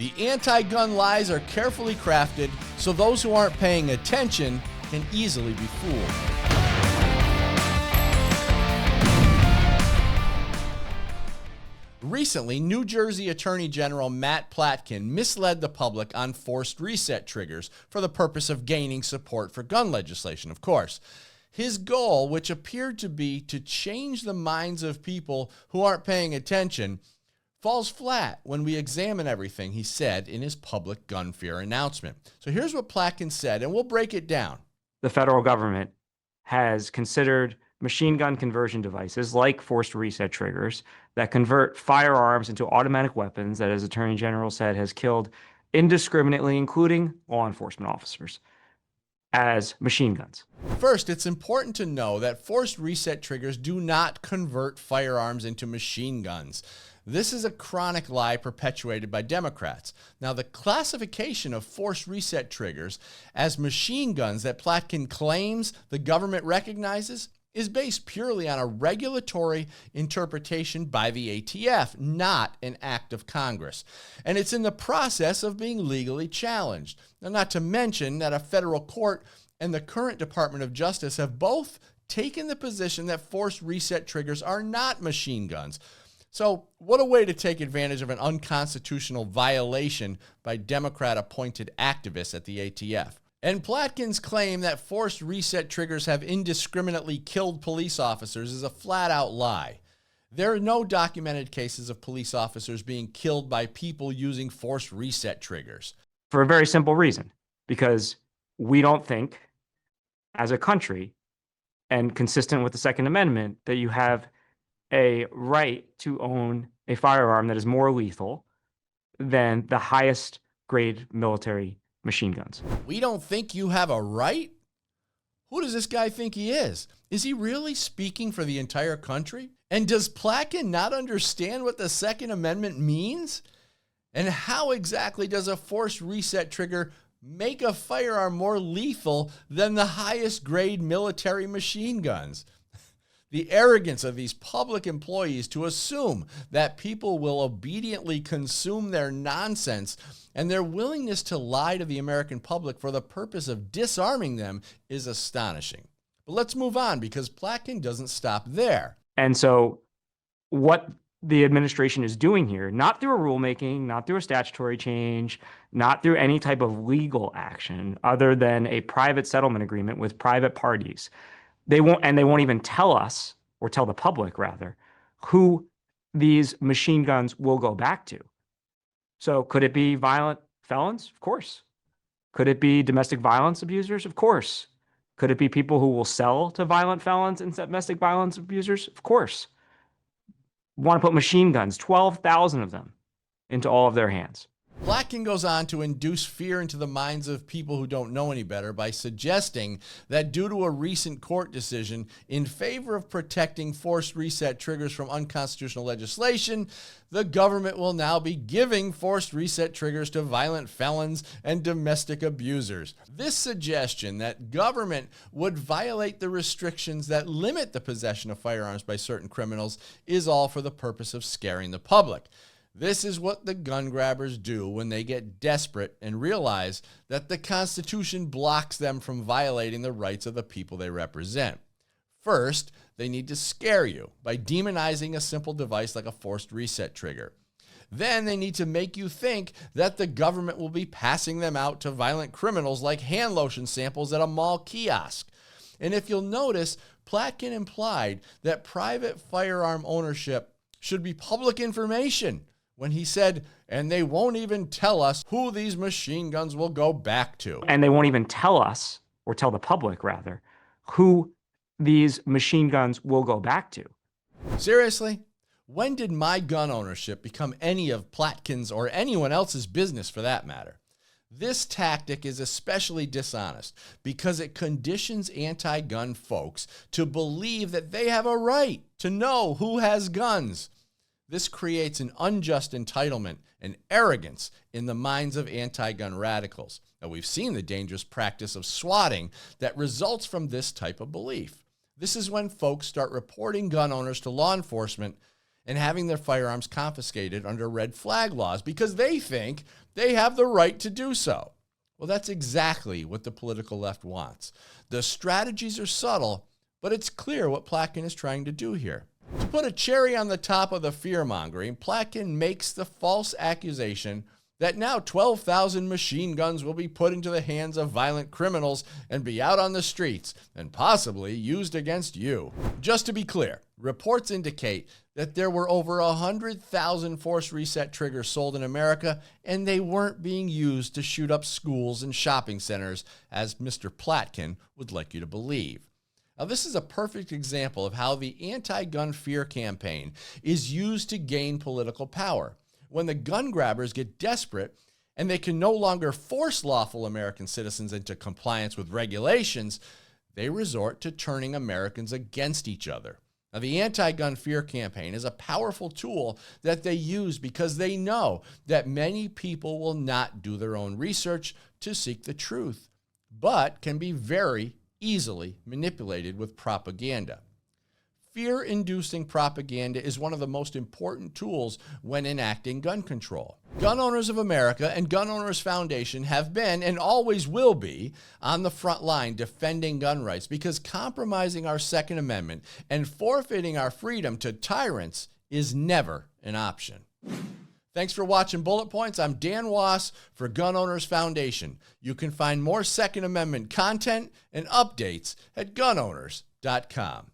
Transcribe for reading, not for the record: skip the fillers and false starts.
The anti-gun lies are carefully crafted so those who aren't paying attention can easily be fooled. Recently, New Jersey Attorney General Matt Platkin misled the public on forced reset triggers for the purpose of gaining support for gun legislation, of course. His goal, which appeared to be to change the minds of people who aren't paying attention, falls flat when we examine everything he said in his public gun fear announcement. So here's what Platkin said, and we'll break it down. The federal government has considered machine gun conversion devices like forced reset triggers that convert firearms into automatic weapons that, as Attorney General said, has killed indiscriminately, including law enforcement officers, as machine guns. First, it's important to know that forced reset triggers do not convert firearms into machine guns. This is a chronic lie perpetuated by Democrats. Now, the classification of forced reset triggers as machine guns that Platkin claims the government recognizes is based purely on a regulatory interpretation by the ATF, not an act of Congress. And it's in the process of being legally challenged. Now, not to mention that a federal court and the current Department of Justice have both taken the position that forced reset triggers are not machine guns. So what a way to take advantage of an unconstitutional violation by Democrat-appointed activists at the ATF. And Platkin's claim that forced reset triggers have indiscriminately killed police officers is a flat-out lie. There are no documented cases of police officers being killed by people using forced reset triggers. For a very simple reason, because we don't think, as a country, and consistent with the Second Amendment, that you have a right to own a firearm that is more lethal than the highest grade military machine guns. We don't think you have a right? Who does this guy think he is? Is he really speaking for the entire country? And does Platkin not understand what the Second Amendment means? And how exactly does a forced reset trigger make a firearm more lethal than the highest grade military machine guns? The arrogance of these public employees to assume that people will obediently consume their nonsense and their willingness to lie to the American public for the purpose of disarming them is astonishing. But let's move on, because Platkin doesn't stop there. And so what the administration is doing here, not through a rulemaking, not through a statutory change, not through any type of legal action other than a private settlement agreement with private parties, they won't even tell us, or tell the public rather, who these machine guns will go back to. So could it be violent felons? Of course. Could it be domestic violence abusers? Of course. Could it be people who will sell to violent felons and domestic violence abusers? Of course. Want to put machine guns, 12,000 of them, into all of their hands. Platkin goes on to induce fear into the minds of people who don't know any better by suggesting that due to a recent court decision in favor of protecting forced reset triggers from unconstitutional legislation, the government will now be giving forced reset triggers to violent felons and domestic abusers. This suggestion that government would violate the restrictions that limit the possession of firearms by certain criminals is all for the purpose of scaring the public. This is what the gun grabbers do when they get desperate and realize that the Constitution blocks them from violating the rights of the people they represent. First, they need to scare you by demonizing a simple device like a forced reset trigger. Then they need to make you think that the government will be passing them out to violent criminals like hand lotion samples at a mall kiosk. And if you'll notice, Platkin implied that private firearm ownership should be public information when he said, and they won't even tell us who these machine guns will go back to. And they won't even tell us, or tell the public rather, who these machine guns will go back to. Seriously? When did my gun ownership become any of Platkin's or anyone else's business for that matter? This tactic is especially dishonest because it conditions anti-gun folks to believe that they have a right to know who has guns. This creates an unjust entitlement and arrogance in the minds of anti-gun radicals. Now, we've seen the dangerous practice of swatting that results from this type of belief. This is when folks start reporting gun owners to law enforcement and having their firearms confiscated under red flag laws because they think they have the right to do so. Well, that's exactly what the political left wants. The strategies are subtle, but it's clear what Plotkin is trying to do here. To put a cherry on the top of the fear-mongering, Plotkin makes the false accusation that now 12,000 machine guns will be put into the hands of violent criminals and be out on the streets and possibly used against you. Just to be clear, reports indicate that there were over 100,000 force reset triggers sold in America, and they weren't being used to shoot up schools and shopping centers, as Mr. Plotkin would like you to believe. Now, this is a perfect example of how the anti-gun fear campaign is used to gain political power. When the gun grabbers get desperate and they can no longer force lawful American citizens into compliance with regulations, they resort to turning Americans against each other. Now, the anti-gun fear campaign is a powerful tool that they use because they know that many people will not do their own research to seek the truth, but can be very easily manipulated with propaganda. Fear-inducing propaganda is one of the most important tools when enacting gun control. Gun Owners of America and Gun Owners Foundation have been and always will be on the front line defending gun rights because compromising our Second Amendment and forfeiting our freedom to tyrants is never an option. Thanks for watching Bullet Points. I'm Dan Wass for Gun Owners Foundation. You can find more Second Amendment content and updates at gunowners.com.